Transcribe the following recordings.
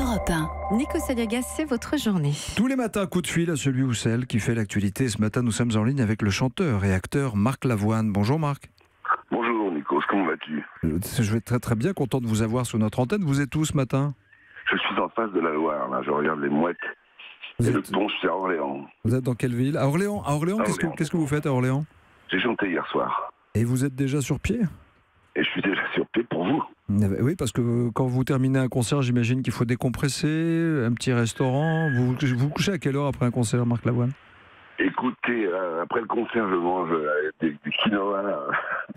Europe 1. Nico Saliagas, c'est votre journée. Tous les matins, coup de fil à celui ou celle qui fait l'actualité. Ce matin, nous sommes en ligne avec le chanteur et acteur Marc Lavoine. Bonjour Marc. Bonjour Nico, comment vas-tu? Je vais très très bien, content de vous avoir sur notre antenne. Vous êtes où ce matin? Je suis en face de la Loire, là. Je regarde les mouettes. Vous Et êtes... le pont, je suis à Orléans. Vous êtes dans quelle ville? À Orléans. À Orléans, qu'est-ce que vous faites à Orléans? J'ai chanté hier soir. Et vous êtes déjà sur pied? Et je suis déjà sur pied pour vous. Oui, parce que quand vous terminez un concert, j'imagine qu'il faut décompresser, un petit restaurant. Vous vous couchez à quelle heure après un concert, Marc Lavoine? Écoutez, après le concert, je mange des quinoa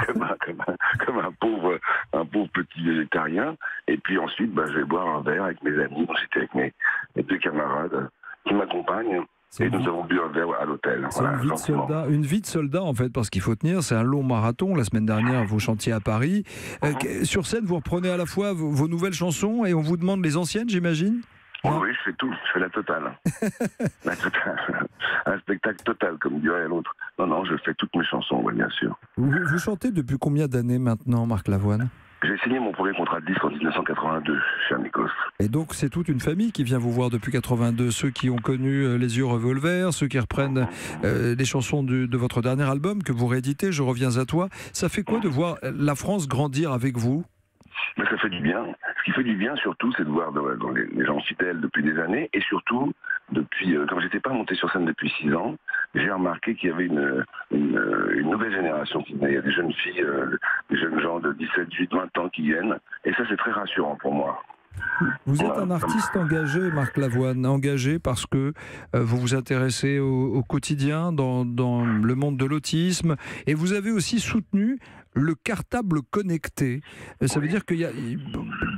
comme un pauvre petit végétarien. Et puis ensuite, je vais boire un verre avec mes amis. J'étais avec mes deux camarades qui m'accompagnent. Et nous avons bu un verre à l'hôtel. C'est une vie de soldat en fait, parce qu'il faut tenir, c'est un long marathon. La semaine dernière, vous chantiez à Paris. Sur scène, vous reprenez à la fois vos nouvelles chansons et on vous demande les anciennes, j'imagine? Oui, je fais tout, je fais la totale. La totale. Un spectacle total, comme dirait l'autre. Non, je fais toutes mes chansons, oui, bien sûr. Vous chantez depuis combien d'années maintenant, Marc Lavoine? J'ai signé mon premier contrat de disque en 1982, chez Amicos. Et donc c'est toute une famille qui vient vous voir depuis 82, ceux qui ont connu Les Yeux Revolver, ceux qui reprennent les chansons de votre dernier album que vous rééditez, Je reviens à toi. Ça fait quoi de voir la France grandir avec vous? Mais ça fait du bien. Ce qui fait du bien surtout, c'est de voir les gens fidèles depuis des années, et surtout, depuis, comme j'étais pas monté sur scène depuis 6 ans, j'ai remarqué qu'il y avait une nouvelle génération qui venait. Il y a des jeunes filles, des jeunes gens de 17, 18, 20 ans qui viennent, et ça c'est très rassurant pour moi. Vous êtes un artiste engagé, Marc Lavoine, engagé parce que vous vous intéressez au quotidien dans le monde de l'autisme, et vous avez aussi soutenu le cartable connecté. Ça veut dire qu'il y a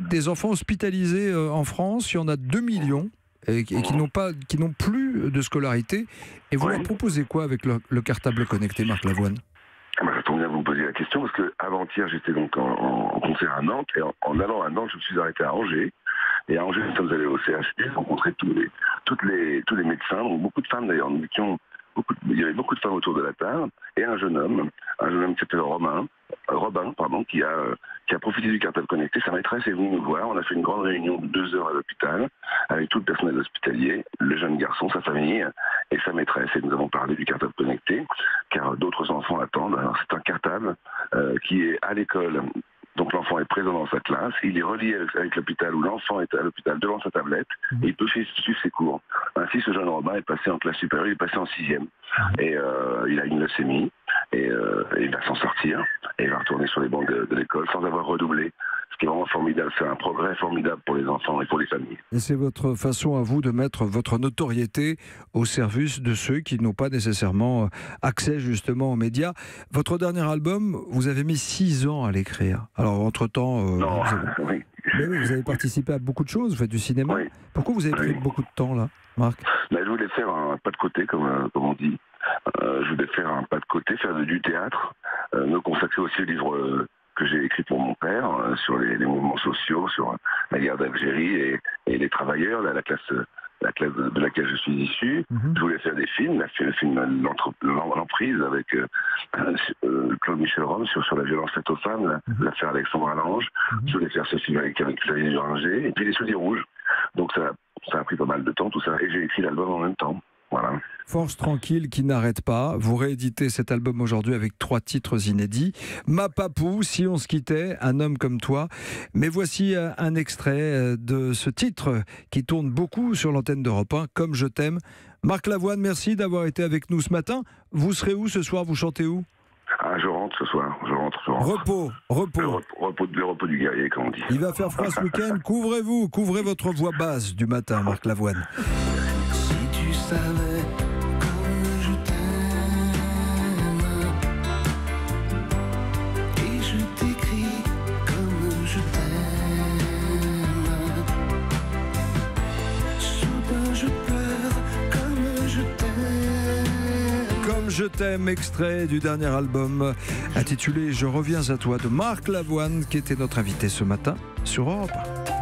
des enfants hospitalisés en France, il y en a 2 millions, et qui n'ont plus de scolarité. Et vous leur proposez quoi avec le cartable connecté, Marc Lavoine? Ça tombe bien que vous me posiez la question, parce que avant-hier, j'étais donc en concert à Nantes, et en allant à Nantes, je me suis arrêté à Angers. Et à Angers, nous sommes allés au CHD, rencontrer tous les médecins, donc beaucoup de femmes d'ailleurs. Il y avait beaucoup de femmes autour de la table, et un jeune homme qui s'appelle Robin, qui a profité du cartable connecté. Sa maîtresse est venue nous voir. On a fait une grande réunion de 2 heures à l'hôpital, avec tout le personnel hospitalier, le jeune garçon, sa famille et sa maîtresse. Et nous avons parlé du cartable connecté, car d'autres enfants l'attendent. Alors c'est un cartable qui est à l'école. Donc l'enfant est présent dans sa classe, il est relié avec l'hôpital, où l'enfant est à l'hôpital devant sa tablette, et il peut suivre ses cours. Ainsi, ce jeune Robin est passé en classe supérieure, il est passé en 6e. Et il a une leucémie, et il va s'en sortir, et il va retourner sur les bancs de l'école sans avoir redoublé. Ce qui est vraiment formidable, c'est un progrès formidable pour les enfants et pour les familles. Et c'est votre façon à vous de mettre votre notoriété au service de ceux qui n'ont pas nécessairement accès justement aux médias. Votre dernier album, vous avez mis 6 ans à l'écrire. Alors entre-temps, vous avez participé à beaucoup de choses, vous faites du cinéma. Oui. Pourquoi vous avez pris beaucoup de temps là, Marc? Je voulais faire un pas de côté, comme on dit. Je voulais faire un pas de côté, faire du théâtre, me consacrer aussi aux livres que j'ai écrit pour mon père, sur les mouvements sociaux, sur la guerre d'Algérie et les travailleurs, la classe de laquelle je suis issu. Je voulais faire des films, le film L'Emprise avec Claude Michel Rome sur la violence faite aux femmes, l'affaire Alexandre Lange. Je voulais faire ce film avec Xavier Duringer, et puis Les Souliers Rouges. Donc ça a pris pas mal de temps, tout ça, et j'ai écrit l'album en même temps. Voilà. Force tranquille qui n'arrête pas. Vous rééditez cet album aujourd'hui avec 3 titres inédits. Ma papou, Si on se quittait, Un homme comme toi. Mais voici un extrait de ce titre qui tourne beaucoup sur l'antenne d'Europe 1, Comme je t'aime. Marc Lavoine, merci d'avoir été avec nous ce matin. Vous serez où ce soir? Vous chantez où? Je rentre ce soir. Je rentre. Repos. Le repos du guerrier, comme on dit. Il va faire froid ce week-end. Couvrez votre voix basse du matin, Marc Lavoine. Si tu savais comme je t'aime, et je t'écris comme je t'aime, soudain je pleure comme je t'aime. Comme je t'aime, extrait du dernier album intitulé Je reviens à toi de Marc Lavoine, qui était notre invité ce matin sur Europe 1.